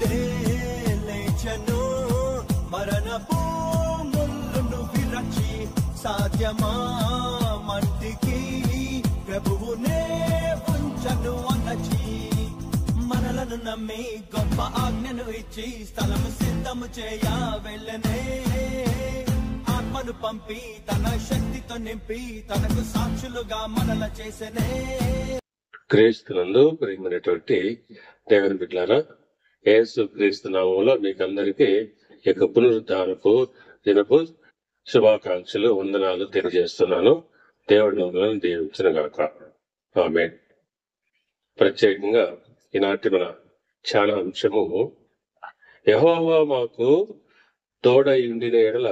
నుండే లేచను, మరణపు ముళ్ళను విరచి సాధ్యమా మంటికి ప్రభువునే ఉంచను అనచి, మనలను నమ్మి గొప్ప ఆజ్ఞను ఇచ్చి స్థలము సిద్ధము చేయ వెళ్ళనే, ఆత్మను పంపి తన శక్తితో నింపి తనకు సాక్షులుగా మనల చేసనే. క్రీస్తునందు ప్రియమైనటువంటి దేవుని బిడ్డలారా, యేసు క్రీస్తు నామములో మీకు అందరికీ ఈ యొక్క పునరుద్ధానపు దినపు శుభాకాంక్షలు, వందనాలు తెలియజేస్తున్నాను. దేవుడి నామములను దీవించును గాక. ఆమేన్. ప్రత్యేకంగా ఈనాటి మన చాలా అంశము, యెహోవా మాకు తోడై ఉండిన ఎడల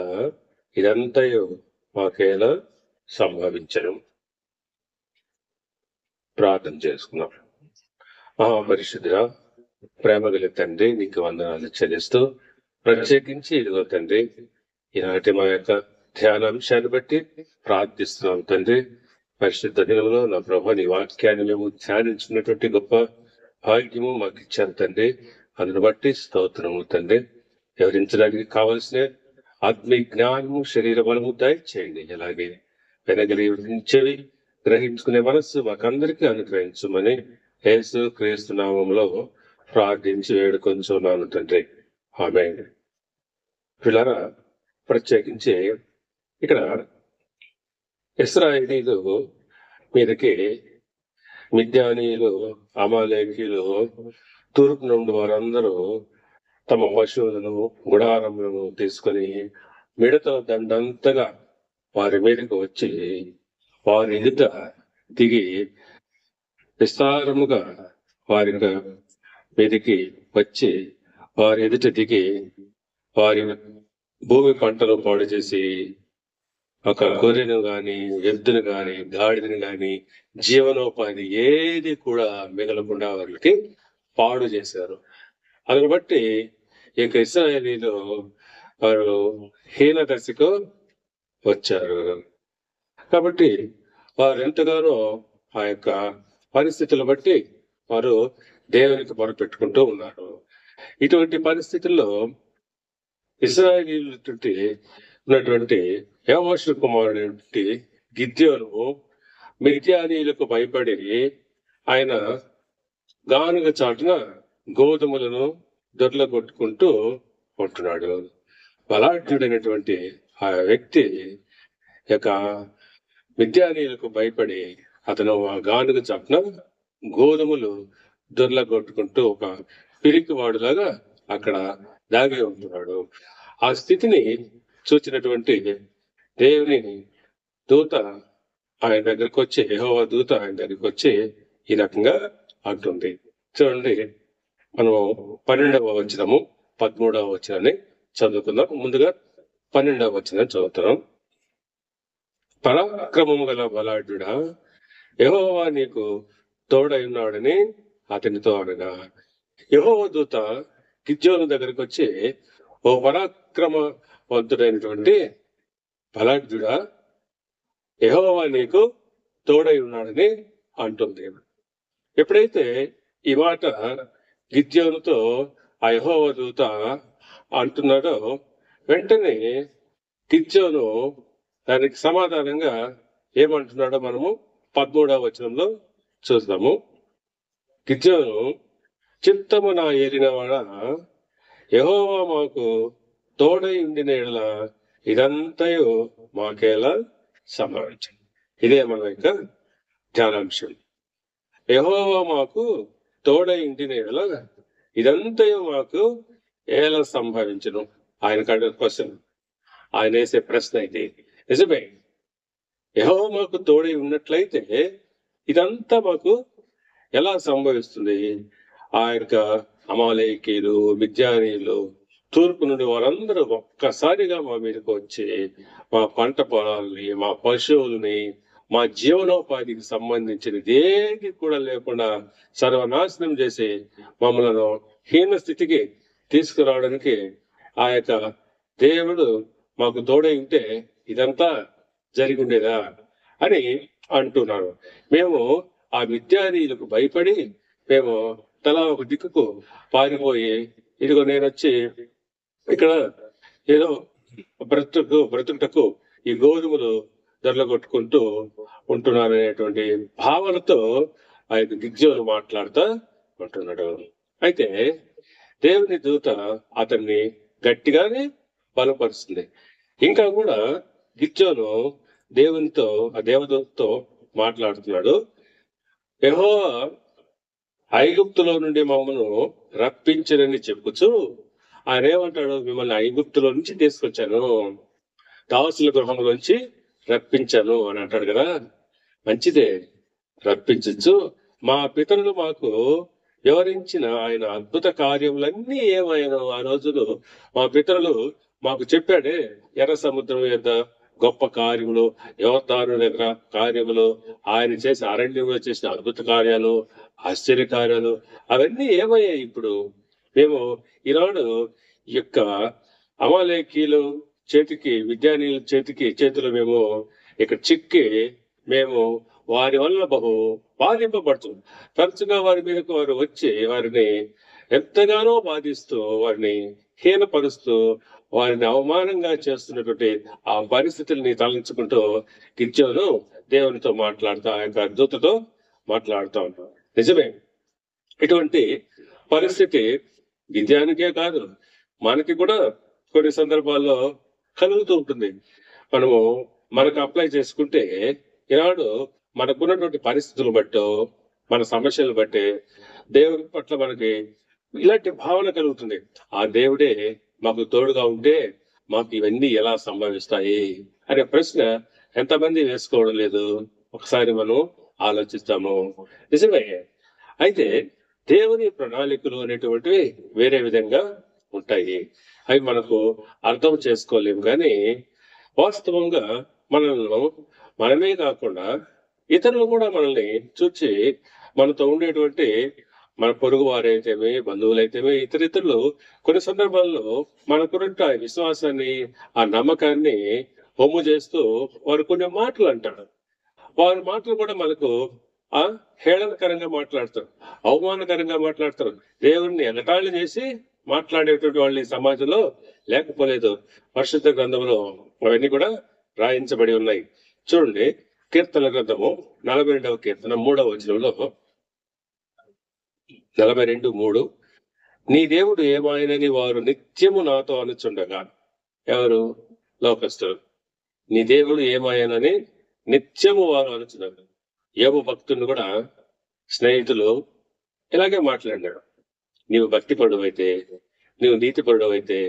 ఇదంతయు మాకేలా సంభవించను. ప్రార్థన చేసుకున్నాం. మహాపరిశుద్ధుడా, ప్రేమగల తండ్రి, నీకు వందనాలు చెల్లిస్తూ, ప్రత్యేకించి ఇదిగో తండ్రి ఈనాటి మా యొక్క ధ్యానాంశాన్ని బట్టి ప్రార్థిస్తున్నాం తండ్రి. పరిశుద్ధ దినంలో నా ప్రభు నీ వాక్యాన్ని మేము ధ్యానించుకున్నటువంటి గొప్ప భాగ్యము మాకు ఇచ్చాను తండ్రి. అందును బట్టి స్తోత్రము తండ్రి. వివరించడానికి కావలసిన ఆత్మీయ జ్ఞానము, శరీర బలము దయచేయండి. అలాగే వినగలిగించేవి గ్రహించుకునే మనస్సు మాకందరికీ అనుగ్రహించమని యేసు క్రీస్తు నామములో ప్రార్థించి వేడుకొంచున్నాను తండ్రి. ఆమేన్. పిల్లరా, ప్రత్యేకించి ఇక్కడ ఇశ్రాయేలీలు మీదకి మిద్యానీయులు, అమాలేకీయులు, తూర్పు నుండి వారందరూ తమ పశువులను, గుడారములను తీసుకొని మిడత దండంతగా వారి మీదకి వచ్చి వారి ఎదుట దిగి విస్తారముగా వారి మీదకి వచ్చి వారి ఎదుట దిగి వారి భూమి పంటను పాడు చేసి ఒక గొర్రెను గాని, ఎద్దును గాని, గాడిదను గాని, జీవనోపాధి ఏది కూడా మిగలకుండా వారికి పాడు చేశారు. అందును బట్టి ఇక ఇశ్రాయేలీలు వారు హీన దశకు వచ్చారు. కాబట్టి వారు ఎంతగానో ఆ యొక్క పరిస్థితులను బట్టి వారు దేవునికి మొరపెట్టుకుంటూ ఉన్నారు. ఇటువంటి పరిస్థితుల్లో ఇశ్రాయేలీయుల ఉన్నటువంటి యోవాషు కుమారుడు గిద్యోను మిద్యానీయులకు భయపడి ఆయన గానుగ చాటున గోధుమలను దొర్లగొట్టుకుంటూ ఉంటున్నాడు. బలాఢ్యుడైనటువంటి ఆ వ్యక్తి యొక్క మిద్యానీయులకు భయపడి అతను ఆ గానుగ చాటున గోధుమలు దొర్లగొట్టుకుంటూ ఒక పిరికివాడులాగా అక్కడ దాగి ఉంటున్నాడు. ఆ స్థితిని చూచినటువంటి దేవుని దూత ఆయన దగ్గరికి వచ్చి, యెహోవా దూత ఆయన దగ్గరికి వచ్చి ఈ రకంగా అంటుంది. చూడండి, మనం 12వ వచనము 13వ వచనాన్ని చదువుకుందాం. ముందుగా 12వ వచనం చదువుతున్నాం. పరాక్రమము గల బలాఢ్యుడా, యెహోవా నీకు తోడై ఉన్నాడని అతనితో అనగా, యెహోవా దూత గిద్యోను దగ్గరికి వచ్చి, ఓ పరాక్రమవంతుడైనటువంటి బలాఢ్యుడా, యెహోవా నీకు తోడై ఉన్నాడని అంటుంది. ఎప్పుడైతే ఈ మాట గిద్యోనుతో ఆ యెహోవా దూత అంటున్నాడో, వెంటనే గిద్యోను దానికి సమాధానంగా ఏమంటున్నాడో మనము 13వ వచనంలో చూద్దాము. గిద్యోను, చిత్తము నా ఏలినవాడా, యెహోవా మాకు తోడై ఉండిన ఎడల ఇదంతయు మాకేలా సంభవించింది. ఇదే మన యొక్క ధ్యానాంశం. యెహోవా మాకు తోడై ఉండిన ఎడల ఇదంతయు మాకు ఎలా సంభవించును. ఆయన కడ క్వశ్చన్, ఆయన వేసే ప్రశ్న అయితే నిజమే. యెహోవా మాకు తోడై ఉన్నట్లయితే ఇదంతా మాకు ఎలా సంభవిస్తుంది? ఆ యొక్క అమాలేకీయులు, మిద్యానీయులు, తూర్పు నుండి వారందరూ ఒక్కసారిగా మా మీదకి వచ్చి మా పంట పొలాలని, మా పశువులని, మా జీవనోపాధికి సంబంధించినది ఏది కూడా లేకుండా సర్వనాశనం చేసి మమ్మలను హీన స్థితికి తీసుకురావడానికి ఆ యొక్క దేవుడు మాకు తోడై ఉంటే ఇదంతా జరిగి ఉండేదా అని అంటున్నారు. మేము ఆ మిద్యానీయులకు భయపడి మేము తలా ఒక దిక్కుకు పారిపోయి ఇదిగో నేను వచ్చి ఇక్కడ ఏదో బ్రతుకుటకు ఈ గోధుమలు ధరలు కొట్టుకుంటూ ఉంటున్నారు అనేటువంటి భావనతో ఆ యొక్క గిద్యోను మాట్లాడుతూ ఉంటున్నాడు. అయితే దేవుని దూత అతన్ని గట్టిగానే బలపరుస్తుంది. ఇంకా కూడా గిద్యోను దేవునితో, ఆ దేవదూతతో మాట్లాడుతున్నాడు. యెహోవా ఐగుప్తులో నుండి మమ్మను రప్పించనని చెప్పుచు ఆయన ఏమంటాడు, మిమ్మల్ని ఐగుప్తులో నుంచి తీసుకొచ్చాను, దాసుల గృహంలోంచి రప్పించాను అని అంటాడు కదా. మంచిదే, రప్పించచ్చు. మా పితరులు మాకు వివరించిన ఆయన అద్భుత కార్యములన్నీ ఏమైనా ఆ రోజులు మా పితరులు మాకు చెప్పాడే, ఎర్ర సముద్రం యొక్క గొప్ప కార్యములు, యోర్దాను దగ్గర కార్యములు, ఆయన చేసిన అరణ్యంలో చేసిన అద్భుత కార్యాలు, ఆశ్చర్య కార్యాలు అవన్నీ ఏమయ్యాయి? ఇప్పుడు మేము ఈనాడు ఈ యొక్క అమాలేకీలు చేతికి, విద్యానీయుల చేతిలో మేము ఇక్కడ చిక్కి మేము వారి వల్ల బహు బాధింపబడుతుంది. తరచుగా వారి మీదకు వారు వచ్చి వారిని ఎంతగానో బాధిస్తూ, వారిని హీనపరుస్తూ, వారిని అవమానంగా చేస్తున్నటువంటి ఆ పరిస్థితుల్ని తలంచుకుంటూ గిద్యోను దేవునితో మాట్లాడుతూ, ఆ యొక్క దూతతో మాట్లాడుతూ ఉంటాం. నిజమే, ఇటువంటి పరిస్థితి గిద్యోనుకే కాదు, మనకి కూడా కొన్ని సందర్భాల్లో కలుగుతూ ఉంటుంది. మనకు అప్లై చేసుకుంటే ఈనాడు మనకున్నటువంటి పరిస్థితులు బట్టో, మన సమస్యలు బట్టి దేవుడి పట్ల మనకి ఇలాంటి భావన కలుగుతుంది. ఆ దేవుడే మాకు తోడుగా ఉంటే మాకు ఇవన్నీ ఎలా సంభవిస్తాయి అనే ప్రశ్న ఎంతమంది వేసుకోవడం లేదు? ఒకసారి మనం ఆలోచిస్తాము. నిజమే. అయితే దేవుని ప్రణాళికలు అనేటువంటివి వేరే విధంగా ఉంటాయి. అవి మనకు అర్థం చేసుకోలేము. కానీ వాస్తవంగా మనమే కాకుండా ఇతరులు కూడా మనల్ని చూచి మనతో ఉండేటువంటి మన పొరుగు వారైతేమి, బంధువులైతేమి, ఇతరులు కొన్ని సందర్భాల్లో మనకున్న విశ్వాసాన్ని, ఆ నమ్మకాన్ని హొమ్ము చేస్తూ వారు కొన్ని మాటలు అంటాడు. వారి మాటలు కూడా మనకు హేళనకరంగా మాట్లాడతారు, అవమానకరంగా మాట్లాడతారు. దేవుణ్ణి ఎగతాళి చేసి మాట్లాడేటువంటి వాళ్ళు ఈ సమాజంలో లేకపోలేదు. పరిశుద్ధ గ్రంథంలో అవన్నీ కూడా రాయించబడి ఉన్నాయి. చూడండి, కీర్తన గ్రంథము 42వ కీర్తన 3వ వచనంలో 42:3 నీ దేవుడు ఏమాయనని వారు నిత్యము నాతో అనుచుండగా. ఎవరు? లోకస్తులు. నీ దేవుడు ఏమాయనని నిత్యము వారు అనుచుండగా. యోబు భక్తుని కూడా స్నేహితులు ఇలాగే మాట్లాడినాడు. నీవు భక్తి పరుడవైతే, నీవు నీతి పరుడవైతే,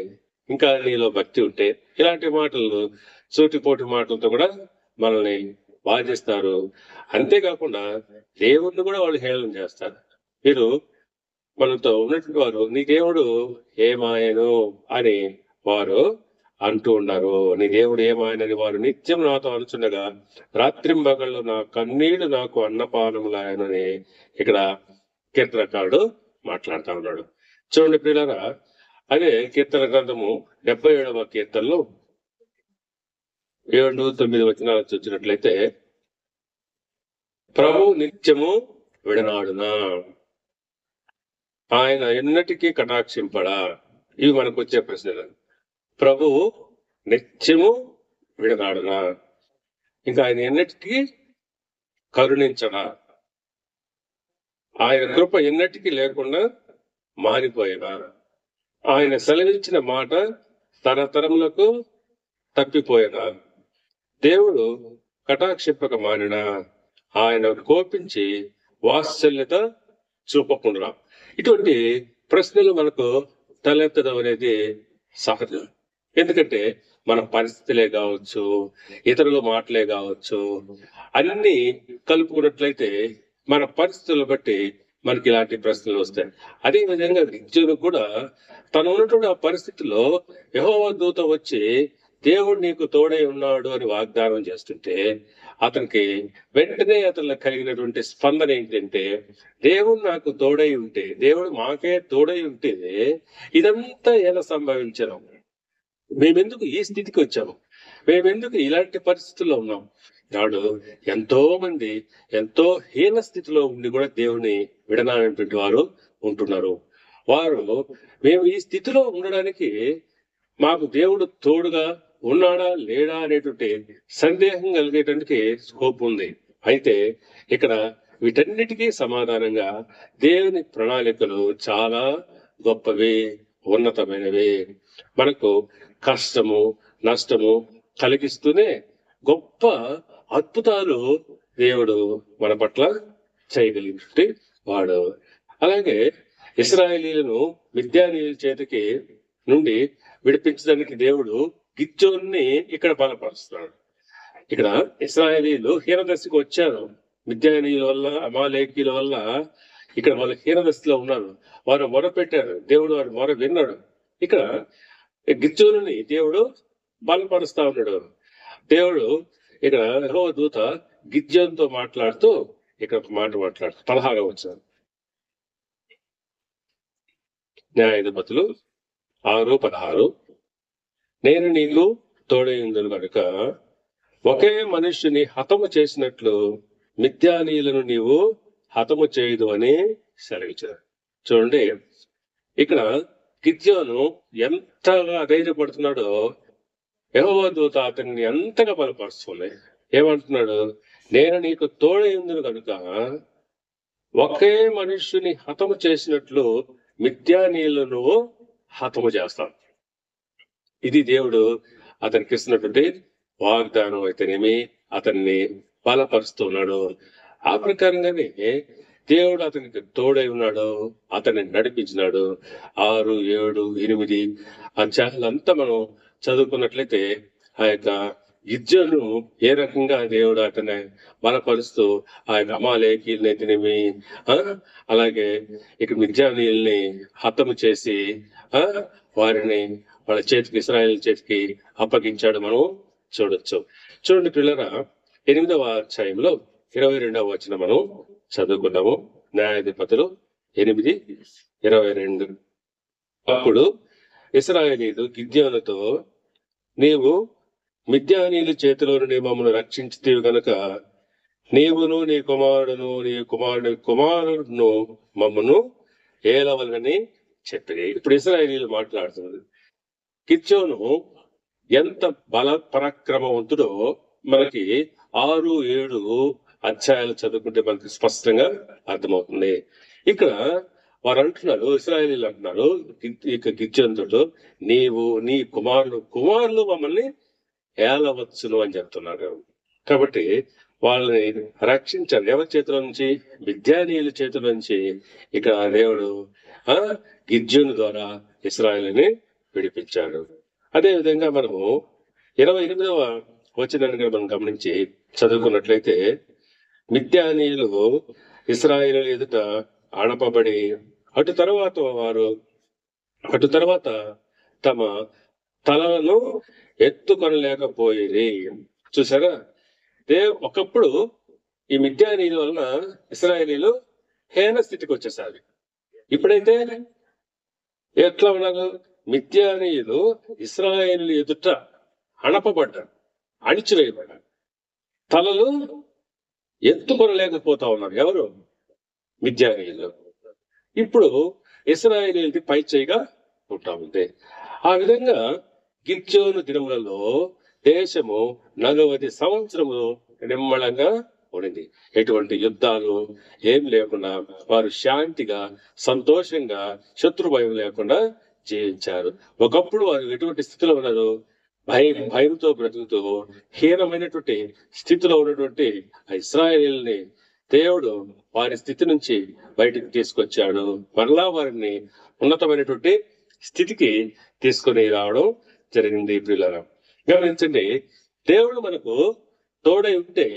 ఇంకా నీలో భక్తి ఉంటే, ఇలాంటి మాటలు, సూటిపోటి మాటలతో కూడా మనల్ని బాధిస్తారు. అంతేకాకుండా దేవుణ్ణి కూడా వాళ్ళు హేళన చేస్తారు. మీరు మనతో ఉన్నటువంటి వారు నీ దేవుడు ఏమాయను అని వారు అంటూ ఉన్నారు. నీ దేవుడు ఏమాయనని వారు నిత్యం నాతో అనుచుండగా రాత్రింబగళ్ళు నా కన్నీళ్లు నాకు అన్నపానములాయనని ఇక్కడ కీర్తనకారుడు మాట్లాడుతూ ఉన్నాడు. చూడండి ప్రియులారా, అదే కీర్తన గ్రంథము 77వ కీర్తనలో 7-9 వచనాలు చూసినట్లయితే, ప్రభు నిత్యము విడనాడునా, ఆయన ఎన్నటికీ కటాక్షింపడా. ఇవి మనకు వచ్చే ప్రశ్నలు. ప్రభువు నిత్యము విడనాడునా, ఇంకా ఆయన ఎన్నటికీ కరుణించడా, ఆయన కృప ఎన్నటికీ లేకుండా మారిపోయినా, ఆయన సెలవించిన మాట తరతరములకు తప్పిపోయినా, దేవుడు కటాక్షింపక మారినా, ఆయన కోపించి వాత్సల్యత చూపకుండా. ఇటువంటి ప్రశ్నలు మనకు తలెత్తడం అనేది సహజం. ఎందుకంటే మన పరిస్థితులే కావచ్చు, ఇతరుల మాటలే కావచ్చు, అన్ని కలుపుకున్నట్లయితే మన పరిస్థితులను బట్టి మనకి ఇలాంటి ప్రశ్నలు వస్తాయి. అదే విధంగా గిద్యోను కూడా తను ఉన్నటువంటి ఆ పరిస్థితిలో యెహోవా దూత వచ్చి దేవుడు నీకు తోడై ఉన్నాడు అని వాగ్దానం చేస్తుంటే, అతనికి వెంటనే అతనికి కలిగినటువంటి స్పందన ఏంటంటే, దేవుడు నాకు తోడై ఉంటే, దేవుడు మాకే తోడై ఉంటే ఇదంతా ఎలా సంభవించను? మేమెందుకు ఈ స్థితికి వచ్చాము? మేమెందుకు ఇలాంటి పరిస్థితుల్లో ఉన్నాం? నాడు ఎంతో మంది ఎంతో హీన స్థితిలో ఉండి కూడా దేవుని విడనాడినటువంటి వారు ఉంటున్నారు. వారు మేము ఈ స్థితిలో ఉండడానికి మాకు దేవుడు తోడుగా ఉన్నాడా లేడా అనేటువంటి సందేహం కలిగేటువంటి స్కోప్ ఉంది. అయితే ఇక్కడ వీటన్నిటికీ సమాధానంగా దేవుని ప్రణాళికలు చాలా గొప్పవి, ఉన్నతమైనవి. మనకు కష్టము నష్టము కలిగిస్తూనే గొప్ప అద్భుతాలు దేవుడు మన పట్ల చేయగలిగినటువంటి వాడు. అలాగే ఇశ్రాయేలీయులను మిద్యానీయుల చేతికి నుండి విడిపించడానికి దేవుడు గిద్యోన్ని ఇక్కడ బలపరుస్తున్నాడు. ఇక్కడ ఇశ్రాయేలీయులు హీనదశకు వచ్చారు. మిద్యానీయుల వల్ల, అమాలేకీయుల వల్ల ఇక్కడ వాళ్ళు హీనదశలో ఉన్నారు. వారు మొర పెట్టారు, దేవుడు వారి మొర విన్నాడు. ఇక్కడ గిద్యోనుని దేవుడు బలపరుస్తా ఉన్నాడు. దేవుడు ఇక్కడ యెహోవా దూత గిద్యోనుతో మాట్లాడుతూ ఇక్కడ ఒక మాట మాట్లాడుతూ 16వ వచనం, న్యాయాధిపతులు 6:16, నేను నీకు తోడైందును కనుక ఒకే మనుష్యుని హతము చేసినట్లు మిద్యానీయులను నీవు హతము చేయదు అని సెలవిచ్చారు. చూడండి, ఇక్కడ గిద్యోను ఎంతగా ధైర్యపడుతున్నాడో యెహోవా దూత అతన్ని ఎంతగా బలపరుస్తుంది. ఏమంటున్నాడు? నేను నీకు తోడైందును కనుక ఒకే మనుష్యుని హతము చేసినట్లు మిద్యానీయులను హతము చేస్తాం. ఇది దేవుడు అతనికి ఇస్తున్నటువంటి వాగ్దానం అయితేనేమి, అతన్ని బలపరుస్తున్నాడు. ఆ ప్రకారంగానే దేవుడు అతనికి తోడై ఉన్నాడు, అతన్ని నడిపించినాడు. 6, 7, 8 అధ్యాయాలంతా మనం చదువుకున్నట్లయితే ఆ యొక్క గిద్యోను ఏ రకంగా దేవుడు అతన్ని బలపరుస్తూ ఆ యొక్క అమాలేకీయుల్ని అయితేనేమి, అలాగే ఇక మిద్యానీయుల్ని హతము చేసి వారిని వాళ్ళ చేతికి, ఇశ్రాయేలు చేతికి అప్పగించాడు మనం చూడొచ్చు. చూడండి పిల్లరా, 8వ అధ్యాయంలో 22వ వచనం మనం చదువుకున్నాము. న్యాయాధిపతులు 8:22. అప్పుడు ఇశ్రాయేలీయులు గిద్యోనుతో, నీవు మిద్యానీయుల చేతిలో నుండి మమ్మల్ని రక్షించితివి గనుక నీవును నీ కుమారుడును నీ కుమారుడును మమ్మను ఏలవలనని చెప్పింది. ఇప్పుడు ఇశ్రాయేలీయులు మాట్లాడుతున్నారు. గిద్యోను ఎంత బల పరాక్రమవంతుడో మనకి 6, 7 అధ్యాయాలు చదువుకుంటే మనకి స్పష్టంగా అర్థమవుతుంది. ఇక్కడ వారు అంటున్నారు, ఇశ్రాయేలీయులు అంటున్నారు ఇక గిద్యోనుతో, నీవు నీ కుమారులు మమ్మల్ని ఏలవచ్చును అని చెప్తున్నారు. కాబట్టి వాళ్ళని రక్షించారు. ఎవరి చేతిలో నుంచి? మిద్యానీయుల చేతిలో నుంచి. ఇక్కడ దేవుడు గిద్యోను ద్వారా ఇశ్రాయేలుని విడిపించాడు. అదే విధంగా మనము 28వ వచనాన్ని మనం గమనించి చదువుకున్నట్లయితే, మిద్యానీయులు ఇశ్రాయేలు ఎదుట అణపబడి అటు తర్వాత తమ తలను ఎత్తుకొనలేకపోయి. చూసారా, ఒకప్పుడు ఈ మిద్యానీయుల వలన ఇశ్రాయేలీలు హీన స్థితికి వచ్చేసారు. ఇప్పుడైతే ఎట్లా ఉన్నారు? మిద్యానీయులు ఇశ్రాయేలు ఎదుట అణపబడ్డారు, అణిచివేయబడ్డారు, తలలు ఎత్తుకొనలేకపోతా ఉన్నారు. ఎవరు? మిద్యానీయులు. ఇప్పుడు ఇశ్రాయేలీయులకి పై చేయిగా ఉంటా ఉంది. ఆ విధంగా గిద్యోను దినములలో దేశము 40 సంవత్సరములు నిమ్మళంగా ఉండింది. ఎటువంటి యుద్ధాలు ఏం లేకుండా వారు శాంతిగా, సంతోషంగా, శత్రు భయం లేకుండా జీవించారు. ఒకప్పుడు వారు ఎటువంటి స్థితిలో ఉన్నారు? భయంతో బ్రతుకుతూ హీనమైనటువంటి స్థితిలో ఉన్నటువంటి ఆ ఇశ్రాయేలీయుల్ని దేవుడు వారి స్థితి నుంచి బయటికి తీసుకొచ్చాడు. మరలా వారిని ఉన్నతమైనటువంటి స్థితికి తీసుకొని రావడం జరిగింది. ప్రియులారా, గమనించండి, దేవుడు మనకు తోడై ఉంటే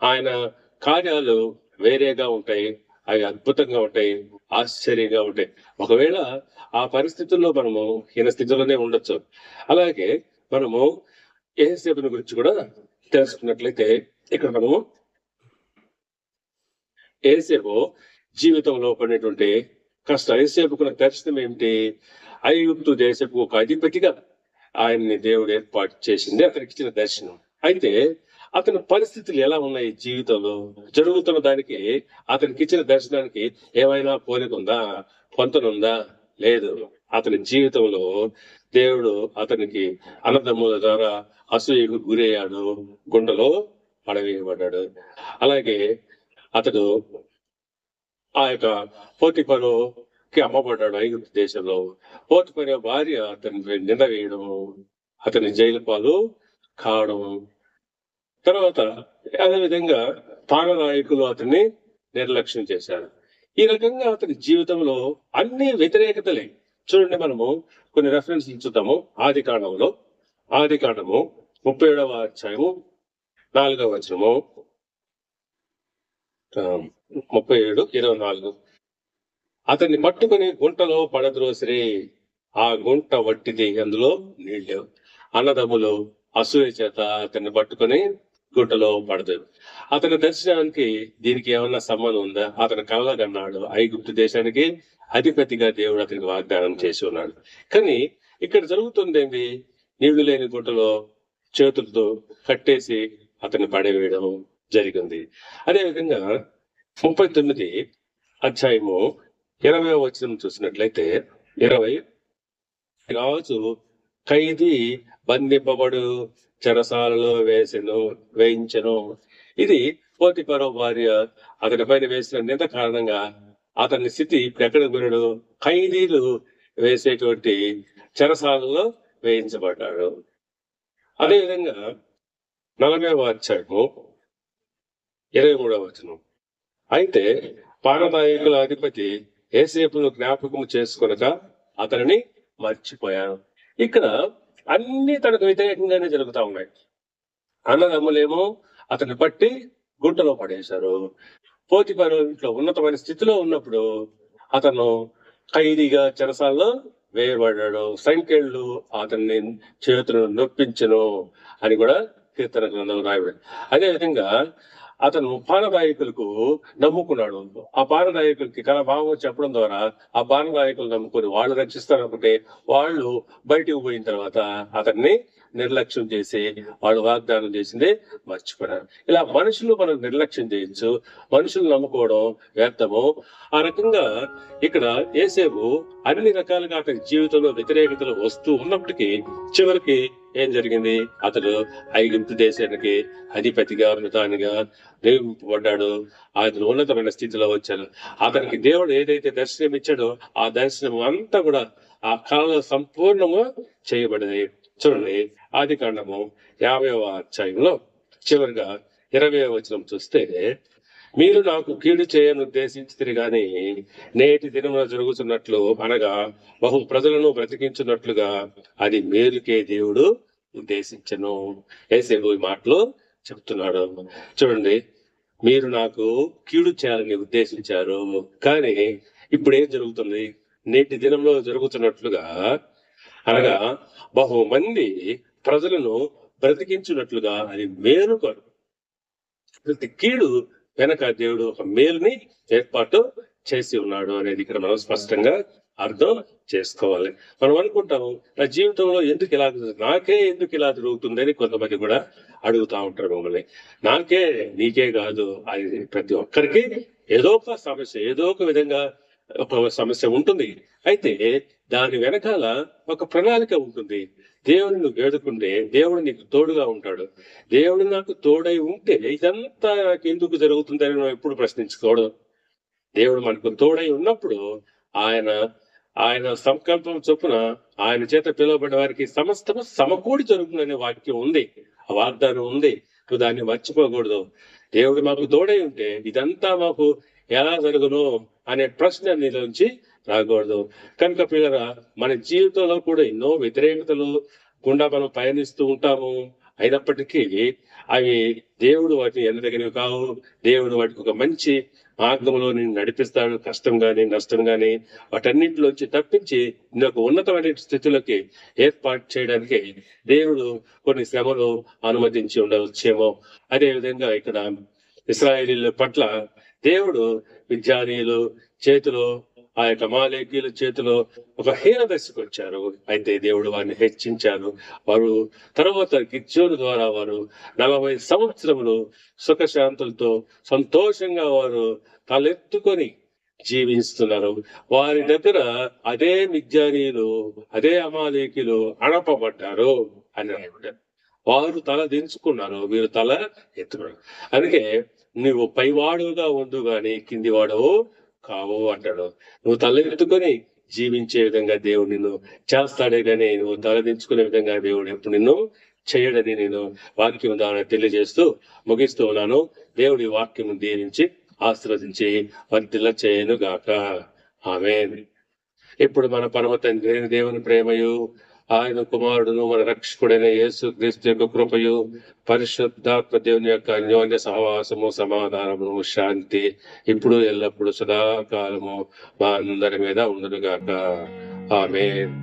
ఆయన కార్యాలు వేరేగా ఉంటాయి, అవి అద్భుతంగా ఉంటాయి, ఆశ్చర్యంగా ఉంటాయి. ఒకవేళ ఆ పరిస్థితుల్లో మనము హీన స్థితిలోనే ఉండొచ్చు. అలాగే మనము యేసేపుని గురించి కూడా తెలుసుకున్నట్లయితే, ఇక్కడ మనము యేసేపు జీవితంలో పడినటువంటి కష్టం, యేసేపుకున్న దర్శనం ఏమిటి? ఐగుప్తు దేశపు ఒక అధిపతిగా ఆయన్ని దేవుడు ఏర్పాటు చేసింది, అతనికి ఇచ్చిన దర్శనం. అయితే అతని పరిస్థితులు ఎలా ఉన్నాయి? జీవితంలో జరుగుతున్న దానికి అతనికి ఇచ్చిన దర్శనానికి ఏమైనా పోలిక ఉందా? పొంతనుందా? లేదు. అతని జీవితంలో దేవుడు అతనికి అన్నదమ్ముల ద్వారా అసూయకు గురయ్యాడు, గుండెలో పడవేయబడ్డాడు. అలాగే అతడు ఆ యొక్క పోతిఫరుకి అమ్మబడ్డాడు ఐగుప్తు దేశంలో. పోతిఫరు భార్య అతనిపై నింద వేయడం, అతని జైలు పాలు కావడం, తర్వాత అదేవిధంగా పాలనాయకులు అతన్ని నిర్లక్ష్యం చేశారు. ఈ రకంగా అతని జీవితంలో అన్ని వ్యతిరేకతలే. చూడండి, మనము కొన్ని రెఫరెన్స్ చూద్దాము. ఆది కాండము 37వ అధ్యాయము 4వ వచనము, 37:24. అతన్ని పట్టుకుని గుంటలో పడద్రోసిరి, ఆ గుంట వట్టిది, అందులో నీళ్ళు. అన్నదమ్ములు అసూయ చేత అతన్ని పట్టుకుని గుంటలో పడతారు. అతని దర్శనానికి దీనికి ఏమన్నా సంబంధం ఉందా? అతను కలగన్నాడు ఐగుప్తు దేశానికి అధిపతిగా దేవుడు అతనికి వాగ్దానం చేసి ఉన్నాడు. కానీ ఇక్కడ జరుగుతుంది ఏంటి? నీళ్లు లేని గుంటలో చేతులతో కట్టేసి అతన్ని పడవేయడం జరిగింది. అదేవిధంగా 39 అధ్యాయము 20వ వచనం చూసినట్లయితే 20, రాజు ఖైదీ బంధింపబడు చెరసాలలో వేయించెను. ఇది పోతిఫరు భార్య అతని పైన వేసిన నింద కారణంగా అతని స్థితి ఎక్కడ గురడు? ఖైదీలు వేసేటువంటి చెరసాలలో వేయించబడ్డాడు. అదేవిధంగా 40వ అధ్యాయము 23వ వచనం. అయితే పానదాయకుల అధిపతి యేసేపును జ్ఞాపకము చేసుకొనక అతనిని మర్చిపోయాను. ఇక్కడ అన్ని తనకు వ్యతిరేకంగానే జరుగుతా ఉన్నాయి. అన్నదమ్ములేమో అతన్ని పట్టి గుంటలో పడేశారు. పోతిఫరు ఇంట్లో ఉన్నతమైన స్థితిలో ఉన్నప్పుడు అతను ఖైదీగా చెరసాల్లో వేయబడ్డాడు. సంఖ్యలు అతన్ని చేతులను నొప్పించను అని కూడా కీర్తన గ్రంథం రాయబడి. అదేవిధంగా అతను పానదాయకులకు నమ్ముకున్నాడు. ఆ పానదాయకులకి భావం చెప్పడం ద్వారా ఆ పానదాయకులు నమ్ముకొని వాళ్ళు రక్షిస్తారనుకుంటే వాళ్ళు బయటికి పోయిన తర్వాత అతన్ని నిర్లక్ష్యం చేసి వాళ్ళు వాగ్దానం చేసింది మర్చిపోయారు. ఇలా మనుషులు మనం నిర్లక్ష్యం చేయొచ్చు, మనుషులు నమ్ముకోవడం వ్యర్థము. ఆ రకంగా ఇక్కడ యేసేపు అన్ని రకాలుగా అతని జీవితంలో వ్యతిరేకతలు వస్తూ ఉన్నప్పటికీ చివరికి ఏం జరిగింది? అతడు ఐగుప్తు దేశానికి అధిపతిగా ప్రధానిగా నియమింపబడ్డాడు. అతను ఉన్నతమైన స్థితిలో వచ్చాడు. అతనికి దేవుడు ఏదైతే దర్శనం ఇచ్చాడో ఆ దర్శనం అంతా కూడా ఆ కళలో సంపూర్ణంగా చేయబడింది. చూడండి, ఆది కాండము 50వ అధ్యాయంలో చివరిగా 20వ వచనం చూస్తే, మీరు నాకు కీడు చేయను ఉద్దేశించితిరి గాని నేటి దినమున జరుగుతున్నట్లు అనగా బహు ప్రజలను బ్రతికించున్నట్లుగా అది మేలుకే దేవుడు ఉద్దేశించను. యేసేపు ఈ మాటలు చెప్తున్నాడు. చూడండి, మీరు నాకు కీడు చేయాలని ఉద్దేశించారు, కానీ ఇప్పుడు ఏం జరుగుతుంది? నేటి దినంలో జరుగుతున్నట్లుగా అనగా బహు మంది ప్రజలను బ్రతికించున్నట్లుగా అది మేలు కొరకు. ప్రతి కీడు వెనక దేవుడు ఒక మేలుని ఏర్పాటు చేసి ఉన్నాడు అనేది ఇక్కడ మనం స్పష్టంగా అర్థం చేసుకోవాలి. మనం అనుకుంటాము, నా జీవితంలో ఎందుకు ఇలా, నాకే ఎందుకు ఇలా జరుగుతుందని కొంతమంది కూడా అడుగుతా ఉంటారు మమ్మల్ని. నాకే, నీకే కాదు, అది ప్రతి ఒక్కరికి ఏదో ఒక సమస్య, ఏదో ఒక విధంగా ఒక సమస్య ఉంటుంది. అయితే దాని వెనకాల ఒక ప్రణాళిక ఉంటుంది. దేవుని నువ్వు వేడుకుంటే దేవుడు నీకు తోడుగా ఉంటాడు. దేవుడు నాకు తోడై ఉంటే ఇదంతా నాకు ఎందుకు జరుగుతుందని నువ్వు ఎప్పుడు ప్రశ్నించుకోవడం. దేవుడు మనకు తోడై ఉన్నప్పుడు ఆయన సంకల్పం చొప్పున ఆయన చేత పిలువబడిన వారికి సమస్తము సమకూడి జరుగుతుందనే వాక్యం ఉంది, ఆ వాగ్దానం ఉంది. నువ్వు దాన్ని మర్చిపోకూడదు. దేవుడు మాకు తోడై ఉంటే ఇదంతా మాకు ఎలా జరుగును అనే ప్రశ్న నీలోంచి రాకూడదు. కనుక పిల్లరా, మన జీవితంలో కూడా ఎన్నో వ్యతిరేకతలు గుండా మనం పయనిస్తూ ఉంటాము. అయినప్పటికీ అవి దేవుడు వాటిని ఎన్నదగినవి కావు. దేవుడు వాటికి ఒక మంచి మార్గంలో నేను నడిపిస్తాడు. కష్టం గాని నష్టం గాని వాటన్నింటిలోంచి తప్పించి ఒక ఉన్నతమైన స్థితిలోకి ఏర్పాటు చేయడానికి దేవుడు కొన్ని శ్రమలు అనుమతించి ఉండవచ్చేమో. అదే విధంగా ఇక్కడ ఇశ్రాయేలీయుల పట్ల దేవుడు మిద్యానీయులు చేతిలో, ఆ యొక్క అమాలేకీయుల చేతిలో ఒక హీన దశకు వచ్చారు. అయితే దేవుడు వారిని హెచ్చించారు. వారు తర్వాత గిద్యోను ద్వారా వారు 40 సంవత్సరములు సుఖశాంతులతో సంతోషంగా వారు తలెత్తుకొని జీవిస్తున్నారు. వారి దగ్గర అదే మిద్యానీయులు, అదే అమాలేకీలు అణపబడ్డారు అని రాయబడ్డారు. వారు తల దించుకున్నారు, వీరు తల ఎత్తుకున్నారు. అందుకే నువ్వు పైవాడుగా ఉండు గాని కింది వాడవు కావు అంటాడు. నువ్వు తల ఎత్తుకొని జీవించే విధంగా దేవుడు నిన్ను చేస్తాడే గాని నువ్వు తల దించుకునే విధంగా దేవుడు ఎప్పుడు నిన్ను చేయడని నేను వాక్యం ద్వారా తెలియజేస్తూ ముగిస్తూ ఉన్నాను. దేవుడి వాక్యం దీవించి ఆశీర్వదించి వర్ధిల్ల చేయను గాక. ఆమేన్. ఇప్పుడు మన పరమ తండ్రి అయిన దేవుని ప్రేమయు, ఆయన కుమారుడును మన రక్షకుడైన యేసు క్రీస్తు యొక్క కృపయు, పరిశుద్ధాత్మ దేవుని యొక్క అన్యోన్య సహవాసము, సమాధానము, శాంతి ఇప్పుడు ఎల్లప్పుడు సదాకాలము మా అందరి మీద ఉండును గాక. ఆమేన్.